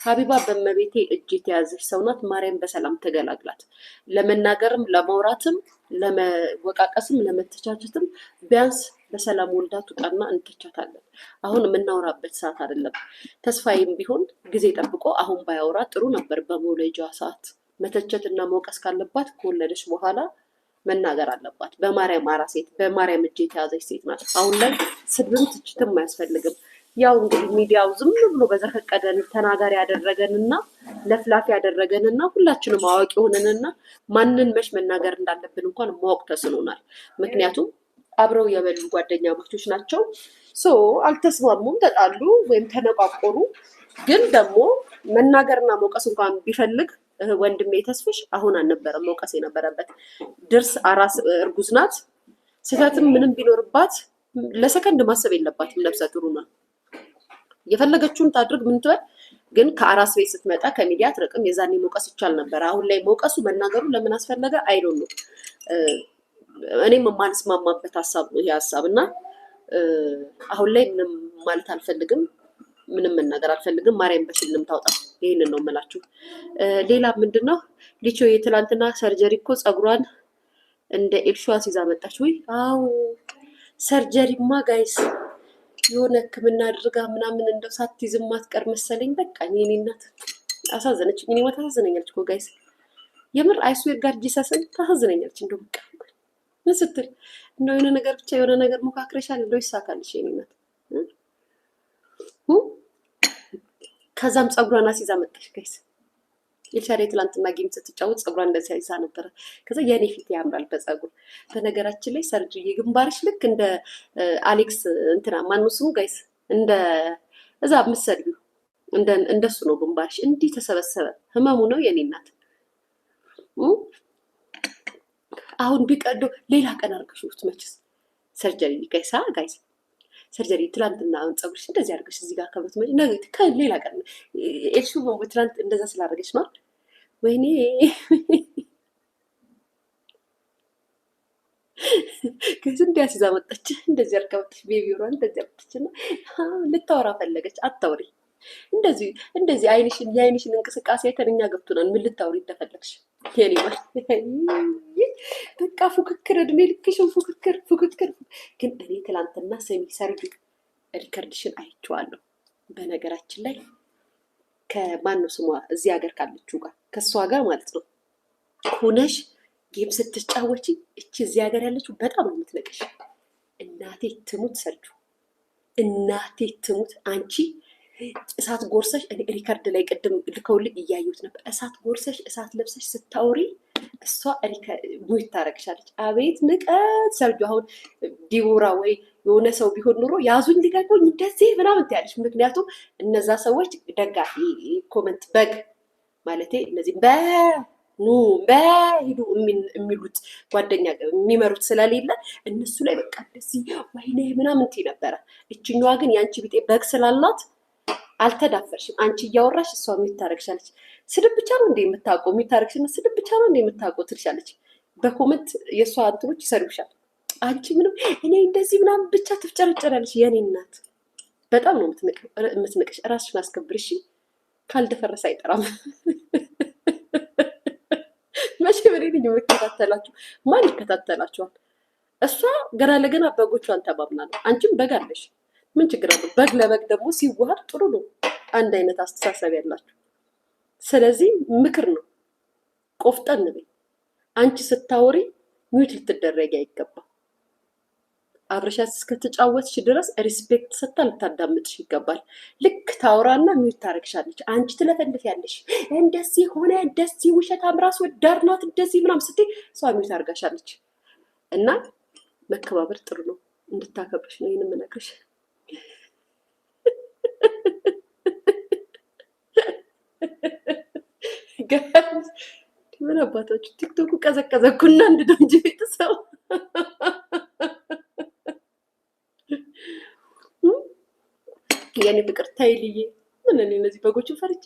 ሀቢባ በመቤቴ እጅ የተያዘች ሰው ናት። ማርያም በሰላም ተገላግላት። ለመናገርም ለማውራትም ለመወቃቀስም ለመተቻቸትም ቢያንስ በሰላም ወልዳ ትውጣና እንተቻታለን። አሁን የምናወራበት ሰዓት አይደለም። ተስፋዬም ቢሆን ጊዜ ጠብቆ አሁን ባያወራ ጥሩ ነበር። በመውለጃ ሰዓት መተቸት እና መውቀስ ካለባት ከወለደች በኋላ መናገር አለባት። በማርያም አራስ ሴት በማርያም እጅ የተያዘች ሴት ናት። አሁን ላይ ስድብም ትችትም አያስፈልግም። ያው እንግዲህ ሚዲያው ዝም ብሎ በዘፈቀደን ተናጋሪ ያደረገንና ለፍላፊ ያደረገንና ሁላችንም አዋቂ ሆነንና ማንን መች መናገር እንዳለብን እንኳን ማወቅ ተስኖናል። ምክንያቱም አብረው የበሉ ጓደኛ ማቾች ናቸው። አልተስማሙም፣ ተጣሉ ወይም ተነቋቆሩ። ግን ደግሞ መናገርና መውቀስ እንኳን ቢፈልግ ወንድሜ ተስፍሽ አሁን አልነበረም መውቀስ የነበረበት። ድርስ አራስ እርጉዝ ናት። ስህተትም ምንም ቢኖርባት ለሰከንድ ማሰብ የለባትም። ነፍሰ ጡር ናት። የፈለገችውን ታድርግ ምን ትበል። ግን ከአራስ ቤት ስትመጣ ከሚዲያ አትርቅም። የዛኔ መውቀስ ይቻል ነበር። አሁን ላይ መውቀሱ መናገሩ ለምን አስፈለገ? አይዶን ነው። እኔም የማልስማማበት ሀሳብ ነው ይሄ ሀሳብ እና አሁን ላይ ምንም ማለት አልፈልግም። ምንም መናገር አልፈልግም። ማርያም በሽልም ታውጣ። ይሄንን ነው የምላችሁ። ሌላ ምንድነው ሊቾ የትላንትና ሰርጀሪ እኮ ጸጉሯን እንደ ኤልሹዋ ሲዛ መጣች ወይ? አዎ ሰርጀሪማ ጋይስ የሆነ ሕክምና አድርጋ ምናምን እንደው ሳትይዝም ማትቀር መሰለኝ። በቃ የኔ እናት አሳዘነች። እኔ ማታ ታሳዝነኛለች እኮ ጋይስ፣ የምር አይስዌር ጋር ጂሰስን ታሳዝነኛለች። እንደው በቃ ምን ስትል እንደው የሆነ ነገር ብቻ የሆነ ነገር ሞካክረሻል እንደው ይሳካልሽ የኔ እናት። ከዛም ጸጉሯን አስይዛ መጣች ጋይስ። የቻለ ትላንትና ጌም ስትጫወት ጸጉሯን እንደዚህ አይዛ ነበረ። ከዛ የኔ ፊት ያምራል በጸጉር። በነገራችን ላይ ሰርጀሪ ግንባርሽ ልክ እንደ አሌክስ እንትና ማነው ስሙ ጋይስ፣ እንደ እዛ ምሰልዩ እንደሱ ነው ግንባርሽ። እንዲህ ተሰበሰበ። ህመሙ ነው የኔ እናት። አሁን ቢቀዶ ሌላ ቀን አድርገሽውት መችስ ሰርጀሪ ጋይስ ሰርጀሪ ትላንትና አሁን ጸጉርሽ እንደዚህ አድርገሽ እዚህ ጋር ከብረት መጭ ነገ ከሌላ ቀን ኤልሹ ነው ትላንት እንደዛ ስላደረገች ነው። ወይኔ ከዚህ እንዲያስይዛ መጣች። እንደዚህ አርከበተች ቤቢሯን እንደዚህ አርከበተችና ልታወራ ፈለገች። አታውሪ እንደዚህ የአይንሽን እንቅስቃሴ አይተንኛ ገብቶናል። ምን ልታውሪ እንደፈለግሽ የኔ ማለት በቃ ፉክክር፣ እድሜ ልክሽን ፉክክር። ግን እኔ ትላንትና ሰሚ ሰርግ ሪከርድሽን አይቼዋለሁ። በነገራችን ላይ ከማነው ስሟ እዚህ ሀገር ካለችው ጋር ከእሷ ጋር ማለት ነው ሆነሽ ጌም ስትጫወቺ እቺ እዚህ ሀገር ያለችው በጣም ነው የምትነቅሽ። እናቴ ትሙት ሰርጁ፣ እናቴ ትሙት አንቺ እሳት ጎርሰሽ። እኔ ሪከርድ ላይ ቅድም ልከውልኝ እያየሁት ነበር። እሳት ጎርሰሽ እሳት ለብሰሽ ስታወሪ እሷ ሙይት ታረግሻለች። አቤት ንቀት ሰርጁ። አሁን ዲቦራ ወይ የሆነ ሰው ቢሆን ኑሮ ያዙኝ ሊገቁኝ እንደዚህ ምናምን ትያለሽ። ምክንያቱም እነዛ ሰዎች ደጋፊ ኮመንት በግ ማለቴ እነዚህ በሂዱ የሚሉት ጓደኛ የሚመሩት ስለሌለ እነሱ ላይ በቃ እንደዚህ ወይኔ ምናምን ትይ ነበረ። እችኛዋ ግን የአንቺ ቢጤ በግ ስላላት አልተዳፈርሽም። አንቺ እያወራሽ እሷ የሚታረግሻለች። ስድብ ብቻ ነው እንደ የምታውቀው የሚታረግሽና ስድብ ብቻ ነው እንደ የምታውቀው ትልሻለች። በኮመንት የእሷ እንትኖች ይሰሩሻል። አንቺ ምንም እኔ እንደዚህ ምናምን ብቻ ትፍጨረጨራለች። የኔ እናት በጣም ነው የምትንቅሽ። ራስሽን አስከብርሽ። ካልደፈረሰ አይጠራም። መቼ በሌለኝ የምከታተላችሁ ማን ይከታተላችኋል? እሷ ገና ለገና በጎቿን ተባብና ነው። አንቺም በግ አለሽ። ምን ችግር አለው? በግ ለበግ ደግሞ ሲዋሃድ ጥሩ ነው፣ አንድ አይነት አስተሳሰብ ያላችሁ። ስለዚህ ምክር ነው፣ ቆፍጠን በይ። አንቺ ስታወሪ ሚውት ልትደረጊ አይገባም። አብረሻት እስከተጫወትሽ ድረስ ሪስፔክት ሰጥታ ልታዳምጥሽ ይገባል። ልክ ታወራና ሚውት ታረግሻለች። አንቺ ትለፈልፊያለሽ። እንደዚህ ሆነ እንደዚህ ውሸታም ራስ ወዳድ ናት እንደዚህ ምናምን ስትይ እሷ ሚውት አርጋሻለች። እና መከባበር ጥሩ ነው፣ እንድታከብርሽ ነው ይሄን የምነግርሽ። ምን አባታችሁ ቲክቶኩ ቀዘቀዘኩና እንድነው እንጂ ቤተሰብ የኔ ፍቅር ታይልዬ ምን እኔ እነዚህ በጎቹን ፈርቼ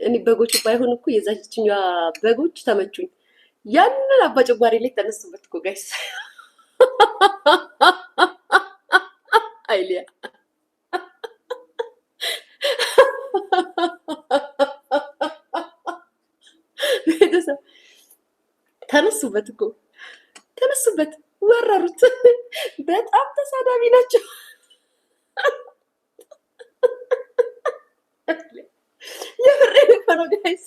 እኔ በጎቹ ባይሆን እኮ የዛችኛዋ በጎች ተመቹኝ። ያንን አባጨጓሪ ላይ ተነሱበት እኮ ጋይስ። አይሊያ ተነሱበት እኮ ተነሱበት፣ ወረሩት። በጣም ተሳዳቢ ናቸው። የምሬን እኮ ነው ጋይስ።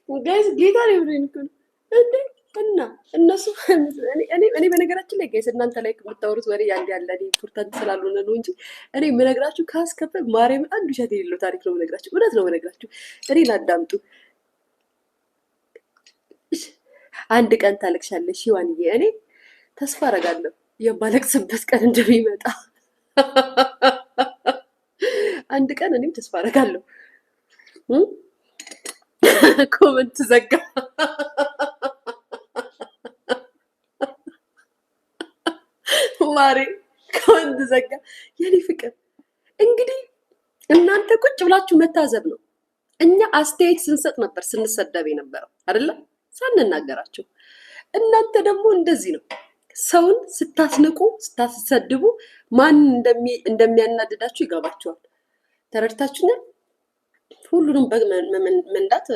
ጋይስ ጌታ ነው የምሬን እኮ ነው እንዴ። እና እነሱ እኔ በነገራችን ላይ ጋይስ እናንተ ላይ የምታወሩት ወሬ ያን ያለ ኢምፖርታንት ስላልሆነ ነው እንጂ እኔ የምነግራችሁ ካስከፈ ማርያም አንድ ውሸት የሌለው ታሪክ ነው የምነግራችሁ። እውነት ነው የምነግራችሁ። እኔ ላዳምጡ። አንድ ቀን ታለቅሻለሽ ሂዋንዬ። እኔ ተስፋ አደርጋለሁ የማለቅስበት ቀን እንደሚመጣ። አንድ ቀን እኔም ተስፋ አደርጋለሁ። ኮመንት ዘጋ። ማሬ ኮመንት ዘጋ። የኔ ፍቅር እንግዲህ እናንተ ቁጭ ብላችሁ መታዘብ ነው። እኛ አስተያየት ስንሰጥ ነበር ስንሰደብ የነበረው አይደለ? ሳንናገራቸው። እናንተ ደግሞ እንደዚህ ነው። ሰውን ስታስንቁ ስታስሰድቡ ማን እንደሚያናድዳችሁ ይገባችኋል። ተረድታችሁኛል? ሁሉንም መንዳት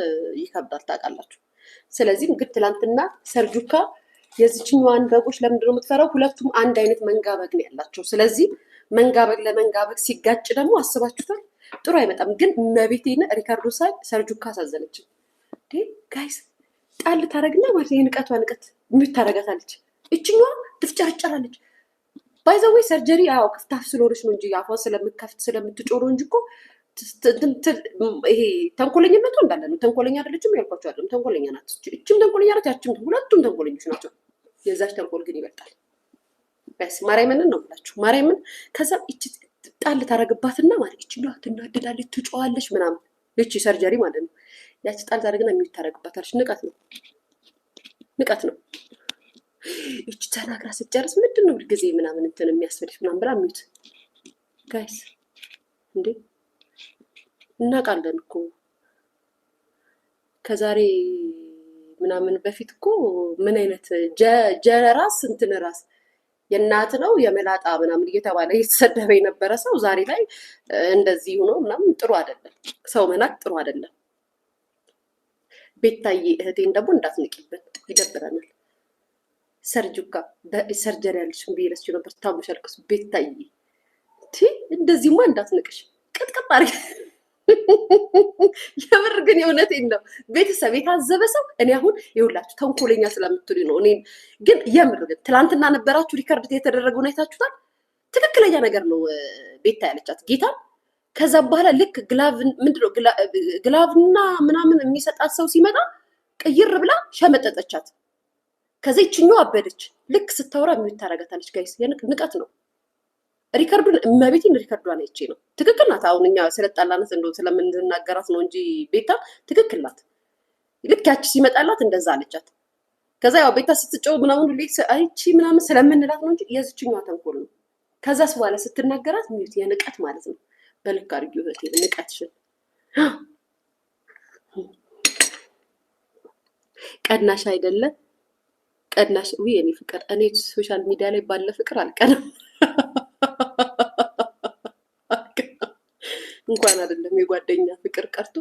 ይከብዳል ታውቃላችሁ። ስለዚህም ግን ትላንትና ሰርጁካ የዚችኛዋን በጎች ለምንድን ነው የምትፈራው? ሁለቱም አንድ አይነት መንጋበግ ነው ያላቸው። ስለዚህ መንጋበግ ለመንጋበግ ሲጋጭ ደግሞ አስባችሁታል? ጥሩ አይመጣም። ግን መቤቴና ሪካርዶ ሳይ ሰርጁካ አሳዘነችኝ። ጋይስ ጣል ታረግና ማለት የንቀቷ ንቀት የምታረጋታለች። እችኛዋ ትፍጨረጨራለች። ባይዘዌ ሰርጀሪ ያው ክፍታፍ ስለሆነች ነው እንጂ አፏን ስለምከፍት ስለምትጮሮ እንጂ እኮ ይሄ ተንኮለኝነቱ እንዳለ ነው። ተንኮለኛ አይደለችም ያልኳቸው አይደለም። ተንኮለኛ ናት። እችም ተንኮለኛ ናት፣ ያችም ሁለቱም ተንኮለኞች ናቸው። የዛች ተንኮል ግን ይበልጣል። በስ ማርያምን ነው ብላችሁ ማርያምን። ከዛ እቺ ጣል ታረግባትና ማለት እችኛዋ ትናደዳለች፣ ትጮዋለች ምናምን። እቺ ሰርጀሪ ማለት ነው። ያቺ ጣል ታረግና የሚታረግባታለች። ንቀት ነው፣ ንቀት ነው። እቺ ተናግራ ስትጨርስ ምንድን ነው ጊዜ ምናምን እንትን የሚያስፈልሽ ምናምን ብላ ሚዩት። ጋይስ እንዴ እናውቃለን እኮ ከዛሬ ምናምን በፊት እኮ ምን አይነት ጀራስ እንትን ራስ የእናት ነው የመላጣ ምናምን እየተባለ እየተሰደበ የነበረ ሰው ዛሬ ላይ እንደዚህ ሆኖ ምናምን ጥሩ አይደለም። ሰው መናቅ ጥሩ አይደለም። ቤታዬ እህቴን ደግሞ እንዳትንቂበት፣ ይደብረናል። ሰርጁካ ሰርጀሪ ያለሽን ብዬሽ ነበር ታሙሻልኩስ። ቤታዬ እንደዚህማ እንዳትንቅሽ ቅጥቅጥ አድርጊ። የምር ግን የእውነቴን ነው። ቤተሰብ የታዘበ ሰው እኔ አሁን ይኸውላችሁ ተንኮለኛ ስለምትሉኝ ነው። እኔ ግን የምር ግን ትላንትና ነበራችሁ ሪከርድ የተደረገውን አይታችሁታል። ትክክለኛ ነገር ነው ቤታ ያለቻት ጌታን። ከዛ በኋላ ልክ ምንድነው ግላቭና ምናምን የሚሰጣት ሰው ሲመጣ ቅይር ብላ ሸመጠጠቻት። ከዛ ይችኛው አበደች። ልክ ስታወራ የሚታረጋታለች። ጋይስ ንቀት ነው። ሪከርዱን መቤቴን ሪከርዷን አይቼ ነው። ትክክል ናት። አሁን እኛ ስለጣላነት እንደው ስለምንናገራት ነው እንጂ ቤታ ትክክል ናት። ልክ ያቺ ሲመጣላት እንደዛ አለቻት። ከዛ ያው ቤታ ስትጨው ምናምን ሁሌ አይቺ ምናምን ስለምንላት ነው እንጂ የዝችኛዋ ተንኮል ነው። ከዛስ በኋላ ስትናገራት ሚዩት የንቀት ማለት ነው። በልክ አድርጊው እህቴ ንቀትሽን። ቀናሽ አይደለ ቀናሽ ወይ የኔ ፍቅር። እኔ ሶሻል ሚዲያ ላይ ባለ ፍቅር አልቀናም። እንኳን አይደለም የጓደኛ ፍቅር ቀርቶ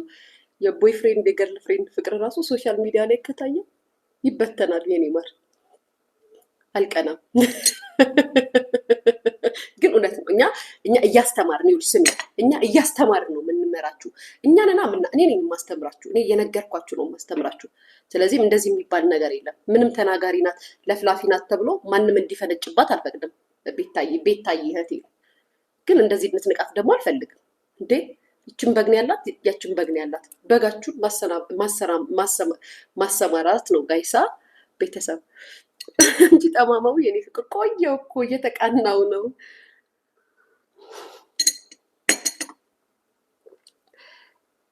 የቦይ ፍሬንድ የገርል ፍሬንድ ፍቅር ራሱ ሶሻል ሚዲያ ላይ ከታየ ይበተናል። የኔ ማር አልቀናም። ግን እውነት ነው። እኛ እያስተማርን ነው። ስሚ እኛ እያስተማርን ነው የምንመራችሁ። እኔ ነኝ የማስተምራችሁ። እኔ እየነገርኳችሁ ነው የማስተምራችሁ። ስለዚህም እንደዚህ የሚባል ነገር የለም። ምንም ተናጋሪ ናት ለፍላፊ ናት ተብሎ ማንም እንዲፈነጭባት አልፈቅድም። ቤታዬ እህቴ ግን እንደዚህ ንቃት ደግሞ አልፈልግም። እንዴ ይችን በግን ያላት ያችን በግን ያላት በጋችሁን ማሰማራት ነው ጋይሳ ቤተሰብ እንጂ ጠማማው የኔ ፍቅር ቆየው እኮ እየተቃናው ነው።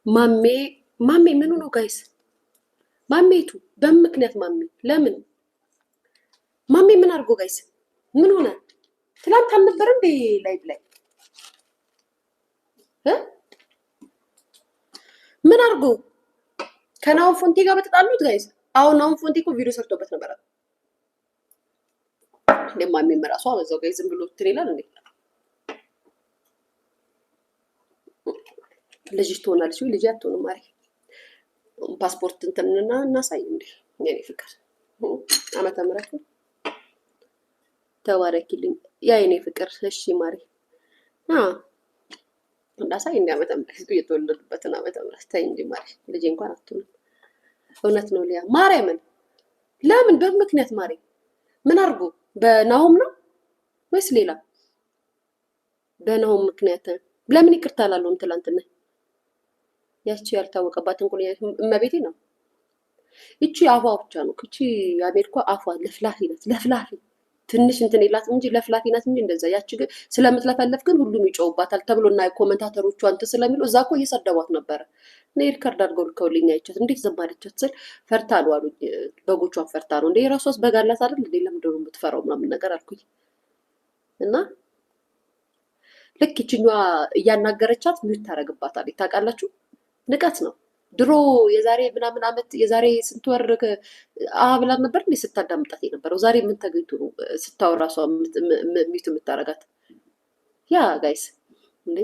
ማሜ ምኑ ነው ጋይስ? ማሜቱ በምን ምክንያት ለምን ማሜ ምን አድርጎ ጋይስ? ምን ሆነ? ትናንት አልነበረ እንዴ ላይቭ ላይ ምን አድርጎ ከናውን ፎንቲ ጋር በተጣሉት ጋይስ? አሁን ናውን ፎንቲ እኮ ቪዲዮ ሰርቶበት ነበር። የማሚም ራሷ በዛው ጋር ዝም ብሎ እንትን ይላል እንዴ ልጅ ትሆናለች ወይ ልጅ አትሆንም ማሪ ፓስፖርት እንትንና እናሳይ እንዴ የኔ ፍቅር ዓመተ ምህረቱ ተባረኪልኝ ያ የኔ ፍቅር እሺ ማሪ እናሳይ እንደ ዓመተ ምህረት የተወለዱበትን ዓመተ ምህረት ተይ እንጂ ማሪ ልጅ እንኳን አትሆንም እውነት ነው ሊያ ማርያምን ለምን በምክንያት ማሪ ምን አርጉ በናሆም ነው ወይስ ሌላ በናሆም ምክንያት ለምን ይቅርታ አላለውም ትላንትና ያቺ ያልታወቀባትን ቁልኛ እመቤቴ ነው እቺ አፏ ብቻ ነው እቺ የአሜሪካ አፏ ለፍላፊ ናት ለፍላፊ ትንሽ እንትን የላትም እንጂ ለፍላፊ ናት እንጂ እንደዛ ያቺ ግን ስለምትለፈለፍ ግን ሁሉም ይጮውባታል ተብሎና ኮሜንታተሮቹ አንተ ስለሚሉ እዛ እኮ እየሰደቧት ነበረ እኔ ሪከርድ አድርገው ልከውልኝ አይቻት እንዴት ዝም አለቻት ስል ፈርታ ነው አሉኝ በጎቿን ፈርታ ነው እንደ የራሷስ በግ አላት አይደል እንዴ ለምንድን ነው የምትፈራው ምናምን ነገር አልኩኝ እና ልክ ይችኛዋ እያናገረቻት ሚውት ታደርግባታለች ታውቃላችሁ ንቀት ነው ድሮ የዛሬ ምናምን አመት የዛሬ ስንት ወር ብላ ነበር እንዴ ስታዳምጣት የነበረው ዛሬ ምን ተገኝቶ ነው ስታወራ እሷ ሚውት የምታረጋት ያ ጋይስ እንዴ